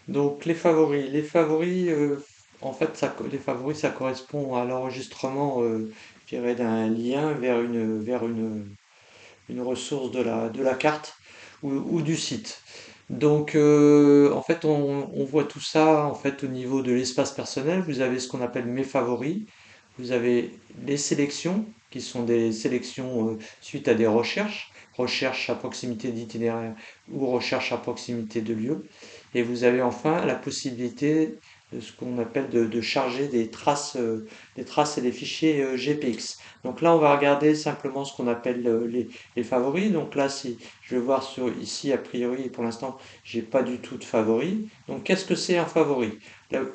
Donc les favoris, en fait, les favoris, ça correspond à l'enregistrement, je dirais, d'un lien vers une ressource de la carte ou du site. Donc, en fait, on voit tout ça en fait au niveau de l'espace personnel. Vous avez ce qu'on appelle mes favoris. Vous avez les sélections, qui sont des sélections suite à des recherches, recherche à proximité d'itinéraire ou recherche à proximité de lieu. Et vous avez enfin la possibilité de ce qu'on appelle de charger des traces et des fichiers GPX. Donc là, on va regarder simplement ce qu'on appelle les favoris. Donc là, si je vais voir ici, a priori, pour l'instant, j'ai pas du tout de favoris. Donc qu'est-ce que c'est un favori?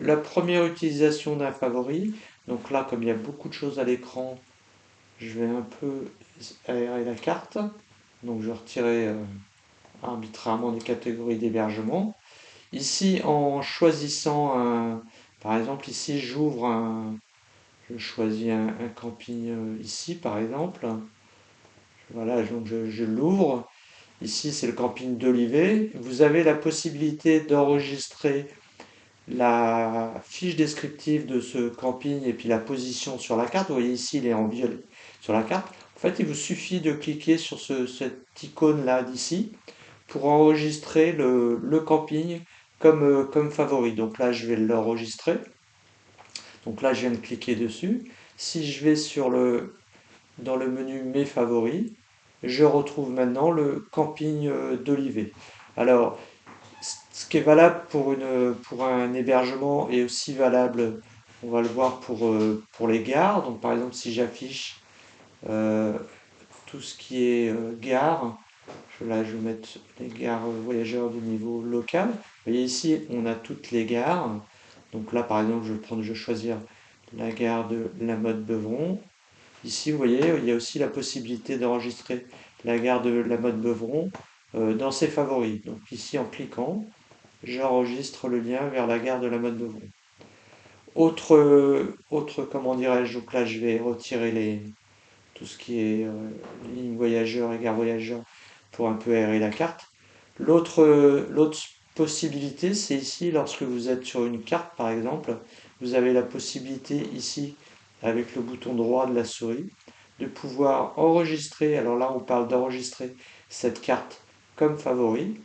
La première utilisation d'un favori, donc là, comme il y a beaucoup de choses à l'écran, je vais un peu aérer la carte. Donc je vais retirer arbitrairement des catégories d'hébergement. Ici, en choisissant par exemple, ici, je choisis un camping ici, par exemple. Voilà, donc je l'ouvre. Ici, c'est le camping d'Olivet. Vous avez la possibilité d'enregistrer la fiche descriptive de ce camping et puis la position sur la carte. Vous voyez ici, il est en violet sur la carte. En fait, il vous suffit de cliquer sur cette icône-là d'ici pour enregistrer le camping comme favori. Donc là, je vais l'enregistrer. Donc là, je viens de cliquer dessus. Si je vais dans le menu Mes favoris, je retrouve maintenant le camping d'Olivet. Alors, ce qui est valable pour un hébergement est aussi valable, on va le voir pour les gares. Donc par exemple, si j'affiche euh, tout ce qui est gare, là je vais mettre les gares voyageurs du niveau local. Vous voyez ici, on a toutes les gares. Donc là par exemple, je vais choisir la gare de la Motte Beuvron. Ici, vous voyez, il y a aussi la possibilité d'enregistrer la gare de la Motte Beuvron dans ses favoris. Donc ici, en cliquant, j'enregistre le lien vers la gare de la Motte Beuvron. Comment dirais-je, donc là, je vais retirer tout ce qui est ligne voyageurs et gare voyageurs pour un peu aérer la carte. L'autre possibilité, c'est ici, lorsque vous êtes sur une carte, par exemple, vous avez la possibilité ici, avec le bouton droit de la souris, de pouvoir enregistrer. Alors là, on parle d'enregistrer cette carte comme favori.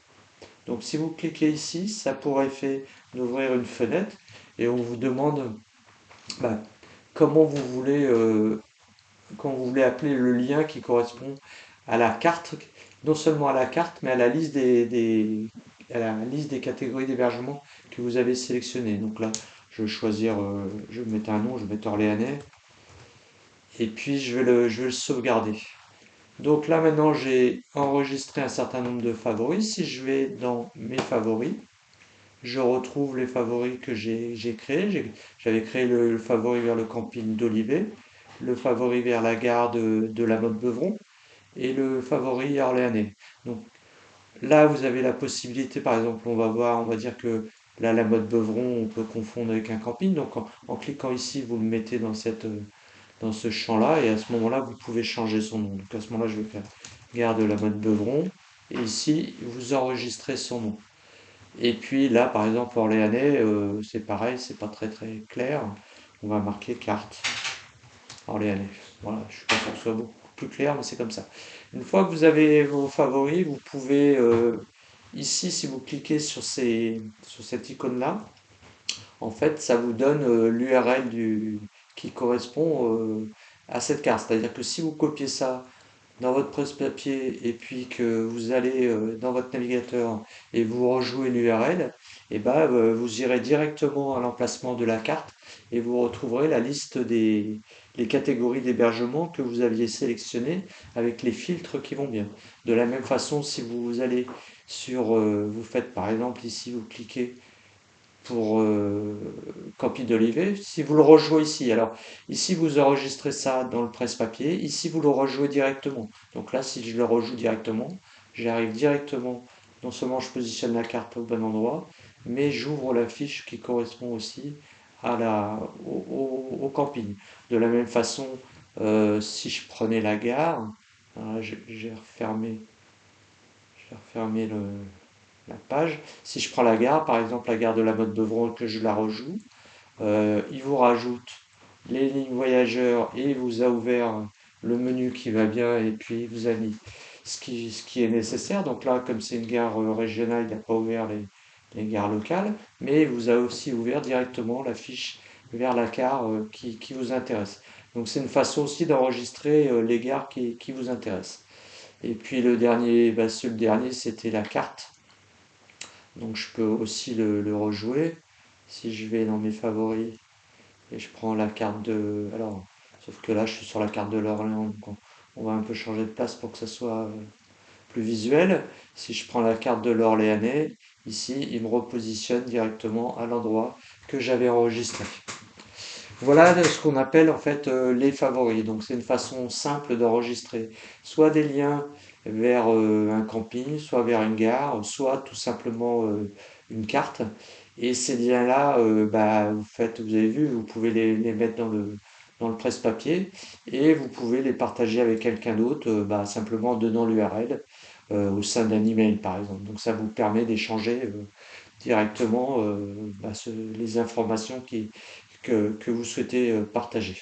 Donc si vous cliquez ici, ça pour effet d'ouvrir une fenêtre et on vous demande bah, comment vous voulez appeler le lien qui correspond à la carte, non seulement à la carte, mais à la liste des catégories d'hébergement que vous avez sélectionnées. Donc là, je vais choisir, je vais mettre un nom, je vais mettre Orléanais, et puis je vais le sauvegarder. Donc là maintenant j'ai enregistré un certain nombre de favoris. Si je vais dans mes favoris, je retrouve les favoris que j'ai créés. J'avais créé le favori vers le camping d'Olivet, le favori vers la gare de la Motte Beuvron et le favori orléanais. Donc là, vous avez la possibilité, par exemple, on va dire que là, la Motte Beuvron, on peut confondre avec un camping. Donc en cliquant ici, vous le mettez dans ce champ-là et à ce moment-là, vous pouvez changer son nom. Donc à ce moment-là, je vais faire gare de la Motte Beuvron et ici, vous enregistrez son nom. Et puis là, par exemple, Orléanais, c'est pareil, c'est pas très très clair. On va marquer carte Orléanais. Voilà, je suis pas sûr que ce soit beaucoup plus clair, mais c'est comme ça. Une fois que vous avez vos favoris, vous pouvez ici, si vous cliquez sur cette icône-là, en fait, ça vous donne l'URL qui correspond à cette carte. C'est-à-dire que si vous copiez ça dans votre presse-papier et puis que vous allez dans votre navigateur et vous rejouez l'URL, et ben, vous irez directement à l'emplacement de la carte et vous retrouverez la liste des les catégories d'hébergement que vous aviez sélectionnées avec les filtres qui vont bien. De la même façon, si vous allez vous faites par exemple ici, vous cliquez pour Camping d'Olivet, si vous le rejouez ici, alors ici vous enregistrez ça dans le presse-papier, ici vous le rejouez directement. Donc là, si je le rejoue directement, j'arrive directement, non seulement je positionne la carte au bon endroit, mais j'ouvre la fiche qui correspond aussi au camping. De la même façon, si je prenais la gare, j'ai refermé la page. Si je prends la gare, par exemple la gare de la Motte-Beuvron, que je la rejoue, il vous rajoute les lignes voyageurs et il vous a ouvert le menu qui va bien et puis il vous a mis ce qui est nécessaire. Donc là, comme c'est une gare régionale, il n'a pas ouvert les gares locales, mais il vous a aussi ouvert directement la fiche vers la gare qui vous intéresse. Donc c'est une façon aussi d'enregistrer les gares qui vous intéressent. Et puis le dernier, bah, le dernier, c'était la carte. Donc je peux aussi le rejouer. Si je vais dans mes favoris et je prends la carte de... Alors, sauf que là, je suis sur la carte de l'Orléans. Donc on va un peu changer de place pour que ça soit plus visuel. Si je prends la carte de l'Orléanais, ici, il me repositionne directement à l'endroit que j'avais enregistré. Voilà ce qu'on appelle en fait les favoris. Donc c'est une façon simple d'enregistrer soit des liens vers un camping, soit vers une gare, soit tout simplement une carte. Et ces liens-là, bah, vous avez vu, vous pouvez les mettre dans le presse-papier et vous pouvez les partager avec quelqu'un d'autre, bah, simplement en donnant l'URL au sein d'un email par exemple. Donc ça vous permet d'échanger directement bah, les informations que vous souhaitez partager.